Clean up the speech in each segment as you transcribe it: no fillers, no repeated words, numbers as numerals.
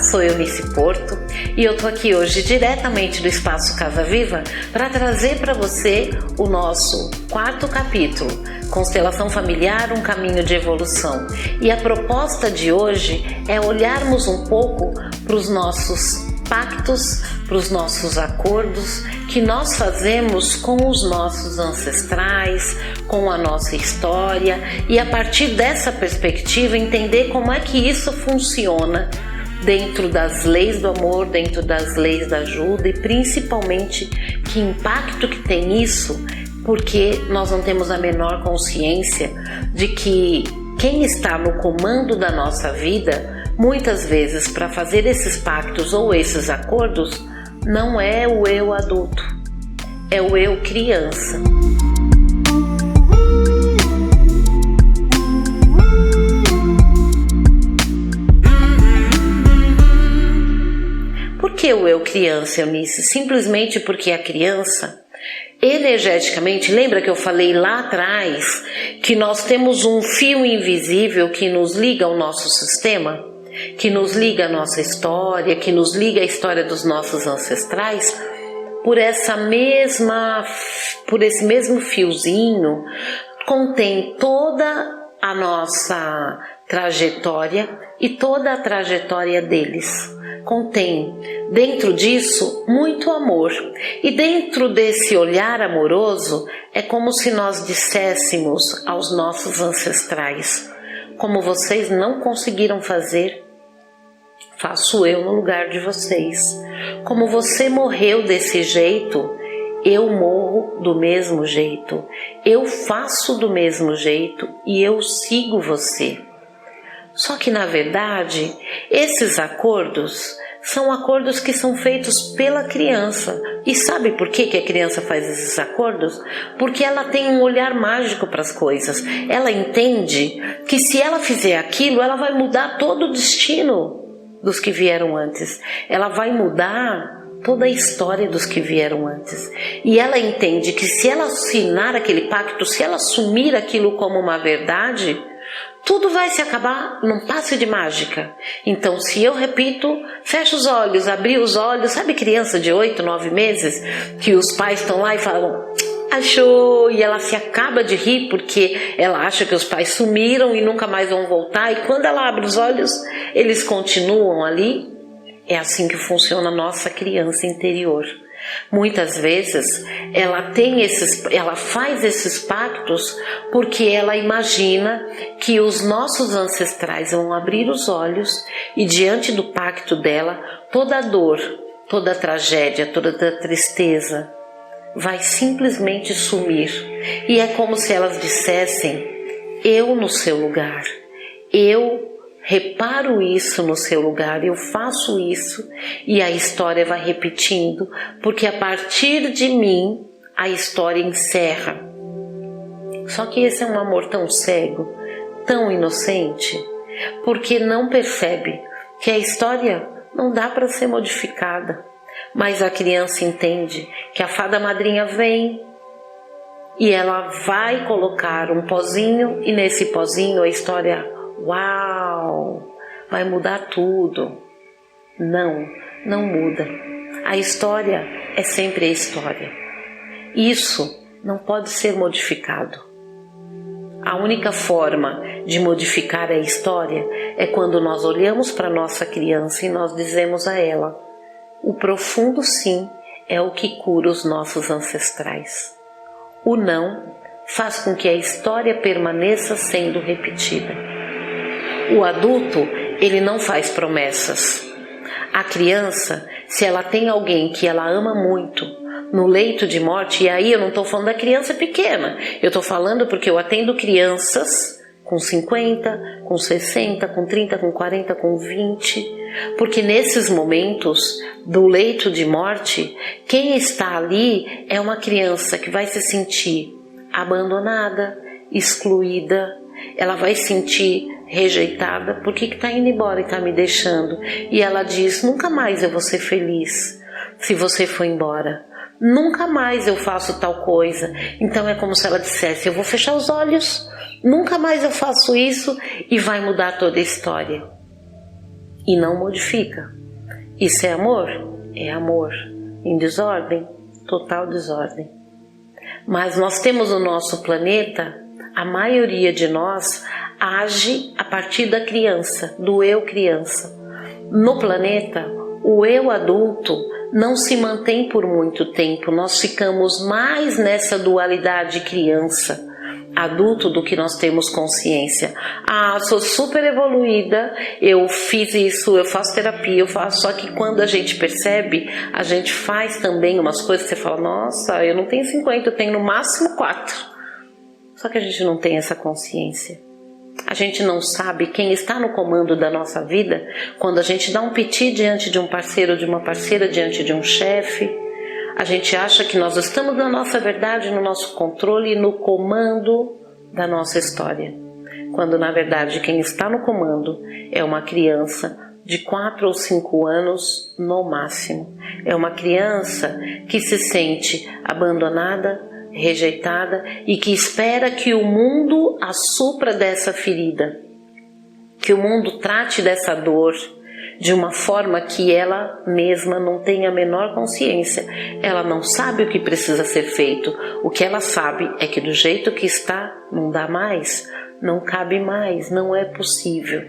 sou Eunice Porto e eu tô aqui hoje diretamente do Espaço Casa Viva para trazer para você o nosso 4º capítulo, Constelação Familiar, um caminho de evolução. E a proposta de hoje é olharmos um pouco para os nossos pactos, para os nossos acordos que nós fazemos com os nossos ancestrais, com a nossa história, e a partir dessa perspectiva entender como é que isso funciona dentro das leis do amor, dentro das leis da ajuda e principalmente que impacto que tem isso, porque nós não temos a menor consciência de que quem está no comando da nossa vida muitas vezes para fazer esses pactos ou esses acordos não é o eu adulto, é o eu criança. Por que o eu criança, Eunice? Simplesmente porque a criança, energeticamente, lembra que eu falei lá atrás que nós temos um fio invisível que nos liga ao nosso sistema? Que nos liga a nossa história, que nos liga a história dos nossos ancestrais, por esse mesmo fiozinho contém toda a nossa trajetória e toda a trajetória deles. Contém dentro disso muito amor, e dentro desse olhar amoroso é como se nós disséssemos aos nossos ancestrais: como vocês não conseguiram fazer, faço eu no lugar de vocês. Como você morreu desse jeito, eu morro do mesmo jeito. Eu faço do mesmo jeito e eu sigo você. Só que na verdade, esses acordos são acordos que são feitos pela criança. E sabe por que a criança faz esses acordos? Porque ela tem um olhar mágico para as coisas. Ela entende que se ela fizer aquilo, ela vai mudar todo o destino dos que vieram antes. Ela vai mudar toda a história dos que vieram antes. E ela entende que se ela assinar aquele pacto, se ela assumir aquilo como uma verdade, tudo vai se acabar num passe de mágica. Então, se eu repito, fecha os olhos, abri os olhos, sabe criança de 8, 9 meses, que os pais estão lá e falam, achou, e ela se acaba de rir porque ela acha que os pais sumiram e nunca mais vão voltar, e quando ela abre os olhos, eles continuam ali. É assim que funciona a nossa criança interior. Muitas vezes ela faz esses pactos porque ela imagina que os nossos ancestrais vão abrir os olhos e diante do pacto dela, toda a dor, toda a tragédia, toda a tristeza vai simplesmente sumir. E é como se elas dissessem: eu no seu lugar, eu reparo isso no seu lugar, eu faço isso, e a história vai repetindo, porque a partir de mim a história encerra. Só que esse é um amor tão cego, tão inocente, porque não percebe que a história não dá para ser modificada. Mas a criança entende que a fada madrinha vem e ela vai colocar um pozinho, e nesse pozinho a história, uau, vai mudar tudo. Não muda. A história é sempre a história. Isso não pode ser modificado. A única forma de modificar a história é quando nós olhamos para nossa criança e nós dizemos a ela: o profundo sim é o que cura os nossos ancestrais. O não faz com que a história permaneça sendo repetida. O adulto, ele não faz promessas. A criança, se ela tem alguém que ela ama muito no leito de morte, e aí eu não estou falando da criança pequena, eu estou falando porque eu atendo crianças com 50, com 60, com 30, com 40, com 20, porque nesses momentos do leito de morte, quem está ali é uma criança que vai se sentir abandonada, excluída, ela vai sentir rejeitada. Por que está indo embora e está me deixando? E ela diz: nunca mais eu vou ser feliz se você for embora, nunca mais eu faço tal coisa. Então é como se ela dissesse: eu vou fechar os olhos, nunca mais eu faço isso, e vai mudar toda a história. e não modifica. Isso é amor? É amor. Em desordem? Total desordem. Mas nós temos o nosso planeta, a maioria de nós age a partir da criança, do eu criança. No planeta, o eu adulto não se mantém por muito tempo, nós ficamos mais nessa dualidade criança, adulto do que nós temos consciência. Ah, sou super evoluída, eu fiz isso, eu faço terapia, eu faço, só que quando a gente percebe, a gente faz também umas coisas que você fala, nossa, eu não tenho 50, eu tenho no máximo 4. Só que a gente não tem essa consciência. A gente não sabe quem está no comando da nossa vida quando a gente dá um piti diante de um parceiro, de uma parceira, diante de um chefe. A gente acha que nós estamos na nossa verdade, no nosso controle e no comando da nossa história. Quando na verdade quem está no comando é uma criança de 4 ou 5 anos no máximo. É uma criança que se sente abandonada, rejeitada e que espera que o mundo a supra dessa ferida, que o mundo trate dessa dor de uma forma que ela mesma não tem a menor consciência. Ela não sabe o que precisa ser feito. O que ela sabe é que do jeito que está, não dá mais, não cabe mais, não é possível.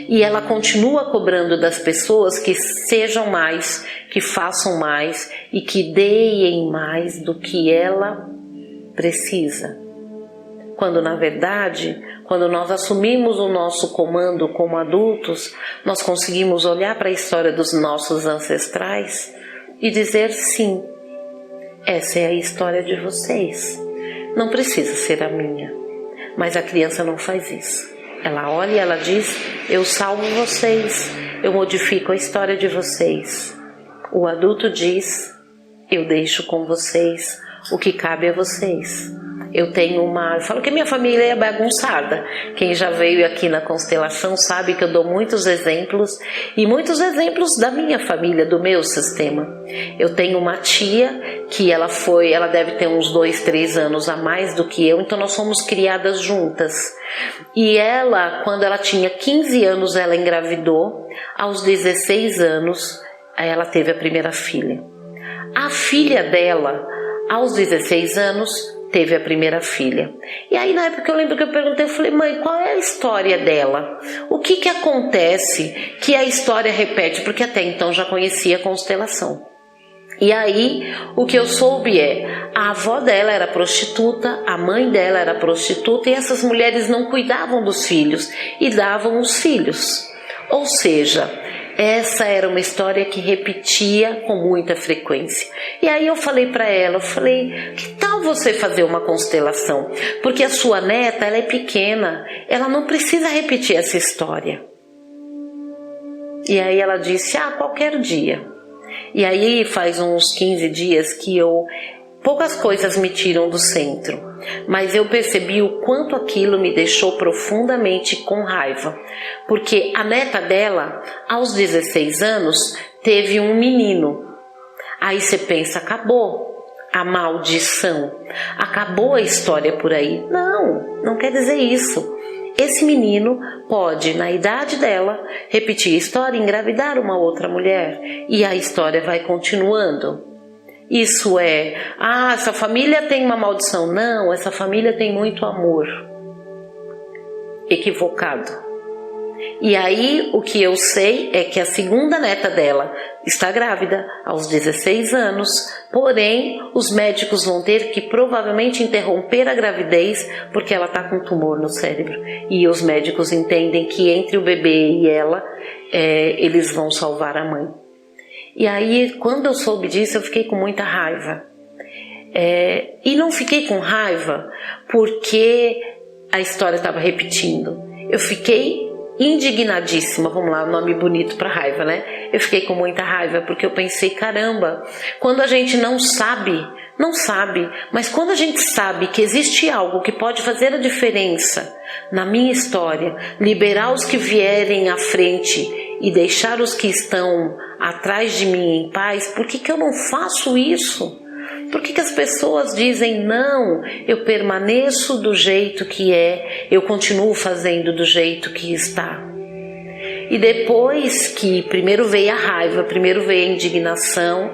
E ela continua cobrando das pessoas que sejam mais, que façam mais e que deem mais do que ela precisa. Quando na verdade, quando nós assumimos o nosso comando como adultos, nós conseguimos olhar para a história dos nossos ancestrais e dizer sim, essa é a história de vocês, não precisa ser a minha. Mas a criança não faz isso. Ela olha e ela diz, eu salvo vocês, eu modifico a história de vocês. O adulto diz, eu deixo com vocês o que cabe a vocês. Eu falo que minha família é bagunçada. Quem já veio aqui na constelação sabe que eu dou muitos exemplos, e muitos exemplos da minha família, do meu sistema. Eu tenho uma tia que ela deve ter uns 2, 3 anos a mais do que eu, então nós fomos criadas juntas. E ela, quando ela tinha 15 anos, ela engravidou. Aos 16 anos, ela teve a primeira filha. A filha dela, aos 16 anos, teve a primeira filha. E aí na época eu lembro que eu perguntei, eu falei, mãe, qual é a história dela? O que acontece que a história repete? Porque até então já conhecia a constelação. E aí o que eu soube a avó dela era prostituta, a mãe dela era prostituta, e essas mulheres não cuidavam dos filhos e davam os filhos. Ou seja, essa era uma história que repetia com muita frequência. E aí eu falei para ela, que tal você fazer uma constelação? Porque a sua neta, ela é pequena, ela não precisa repetir essa história. E aí ela disse, qualquer dia. E aí faz uns 15 dias que poucas coisas me tiram do centro, mas eu percebi o quanto aquilo me deixou profundamente com raiva, porque a neta dela, aos 16 anos, teve um menino. Aí você pensa, acabou a maldição, acabou a história por aí. Não quer dizer isso. Esse menino pode, na idade dela, repetir a história e engravidar uma outra mulher, e a história vai continuando. Isso essa família tem uma maldição. Não, essa família tem muito amor. Equivocado. E aí o que eu sei é que a segunda neta dela está grávida aos 16 anos, porém os médicos vão ter que provavelmente interromper a gravidez porque ela está com tumor no cérebro. E os médicos entendem que entre o bebê e ela, eles vão salvar a mãe. E aí, quando eu soube disso, eu fiquei com muita raiva. E não fiquei com raiva porque a história estava repetindo. Eu fiquei indignadíssima, vamos lá, nome bonito para raiva, né? Eu fiquei com muita raiva porque eu pensei, caramba, quando a gente não sabe, mas quando a gente sabe que existe algo que pode fazer a diferença na minha história, liberar os que vierem à frente e deixar os que estão atrás de mim em paz, por que eu não faço isso? Por que as pessoas dizem não, eu permaneço do jeito que eu continuo fazendo do jeito que está? E depois que primeiro veio a raiva, primeiro veio a indignação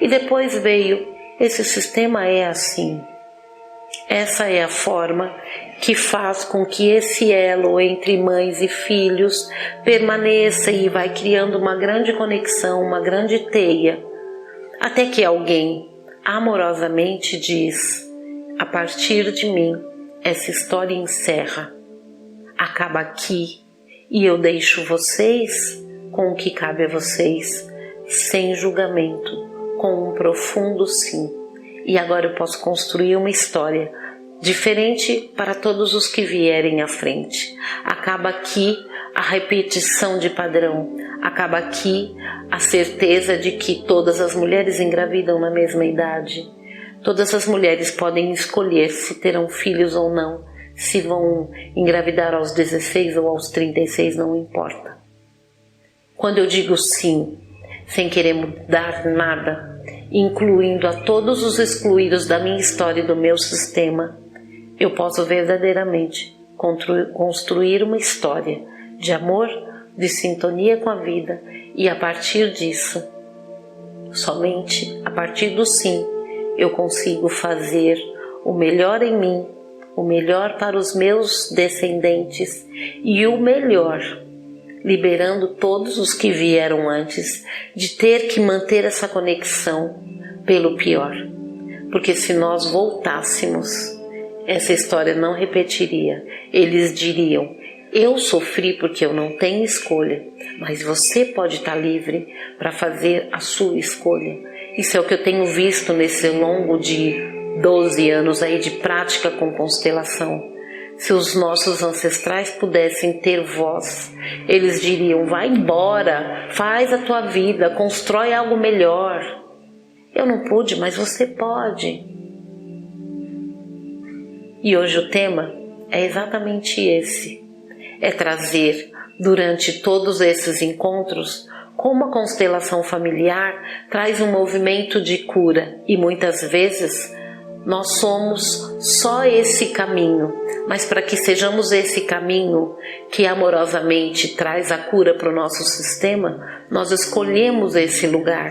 e depois veio, esse sistema é assim. Essa é a forma que faz com que esse elo entre mães e filhos permaneça e vai criando uma grande conexão, uma grande teia, até que alguém amorosamente diz: a partir de mim, essa história encerra, acaba aqui e eu deixo vocês com o que cabe a vocês, sem julgamento, com um profundo sim. E agora eu posso construir uma história diferente para todos os que vierem à frente. Acaba aqui a repetição de padrão, acaba aqui a certeza de que todas as mulheres engravidam na mesma idade. Todas as mulheres podem escolher se terão filhos ou não, se vão engravidar aos 16 ou aos 36, não importa. Quando eu digo sim, sem querer mudar nada, incluindo a todos os excluídos da minha história e do meu sistema, eu posso verdadeiramente construir uma história de amor, de sintonia com a vida, e a partir disso, somente a partir do sim, eu consigo fazer o melhor em mim, o melhor para os meus descendentes e o melhor, liberando todos os que vieram antes de ter que manter essa conexão pelo pior. Porque se nós voltássemos, essa história não repetiria. Eles diriam: eu sofri porque eu não tenho escolha, mas você pode estar livre para fazer a sua escolha. Isso é o que eu tenho visto nesse longo de 12 anos aí de prática com constelação. Se os nossos ancestrais pudessem ter voz, eles diriam: vai embora, faz a tua vida, constrói algo melhor. Eu não pude, mas você pode. E hoje o tema é exatamente esse. É trazer, durante todos esses encontros, como a constelação familiar traz um movimento de cura. E muitas vezes nós somos só esse caminho. Mas para que sejamos esse caminho que amorosamente traz a cura para o nosso sistema, nós escolhemos esse lugar.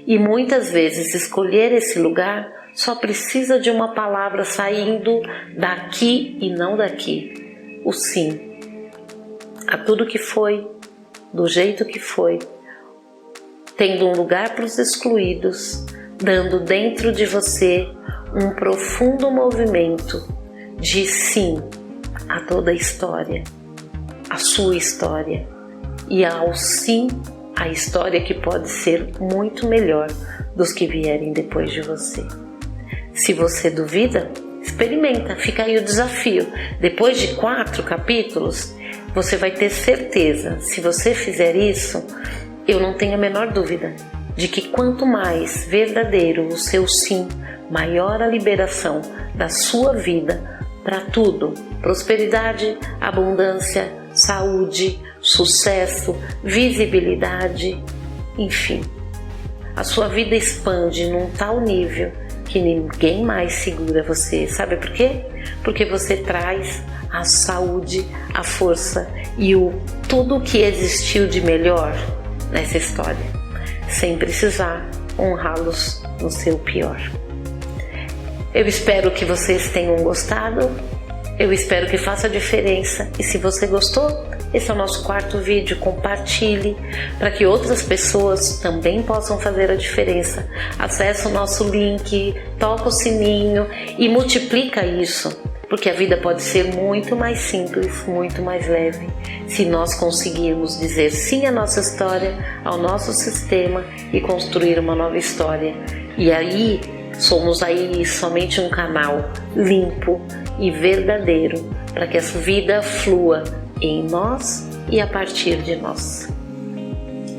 E muitas vezes escolher esse lugar só precisa de uma palavra saindo daqui e não daqui. O sim. A tudo que foi, do jeito que foi, tendo um lugar para os excluídos, dando dentro de você um profundo movimento de sim a toda a história, a sua história, e ao sim a história que pode ser muito melhor dos que vierem depois de você. Se você duvida, experimenta, fica aí o desafio. Depois de 4 capítulos, você vai ter certeza. Se você fizer isso, eu não tenho a menor dúvida de que quanto mais verdadeiro o seu sim, maior a liberação da sua vida para tudo: prosperidade, abundância, saúde, sucesso, visibilidade, enfim. A sua vida expande num tal nível que ninguém mais segura você. Sabe por quê? Porque você traz a saúde, a força e tudo o que existiu de melhor nessa história, sem precisar honrá-los no seu pior. Eu espero que vocês tenham gostado, eu espero que faça diferença, e se você gostou, esse é o nosso 4º vídeo, compartilhe para que outras pessoas também possam fazer a diferença. Acesse o nosso link, toca o sininho e multiplica isso, porque a vida pode ser muito mais simples, muito mais leve, se nós conseguirmos dizer sim à nossa história, ao nosso sistema e construir uma nova história. E aí, somos aí somente um canal limpo e verdadeiro para que essa vida flua em nós e a partir de nós.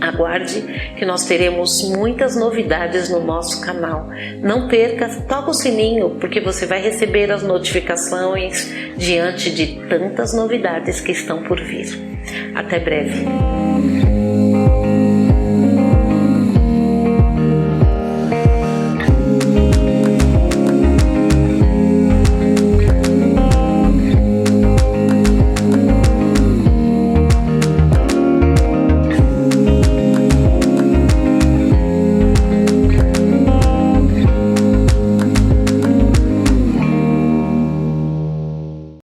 Aguarde que nós teremos muitas novidades no nosso canal. Não perca, toca o sininho, porque você vai receber as notificações diante de tantas novidades que estão por vir. Até breve.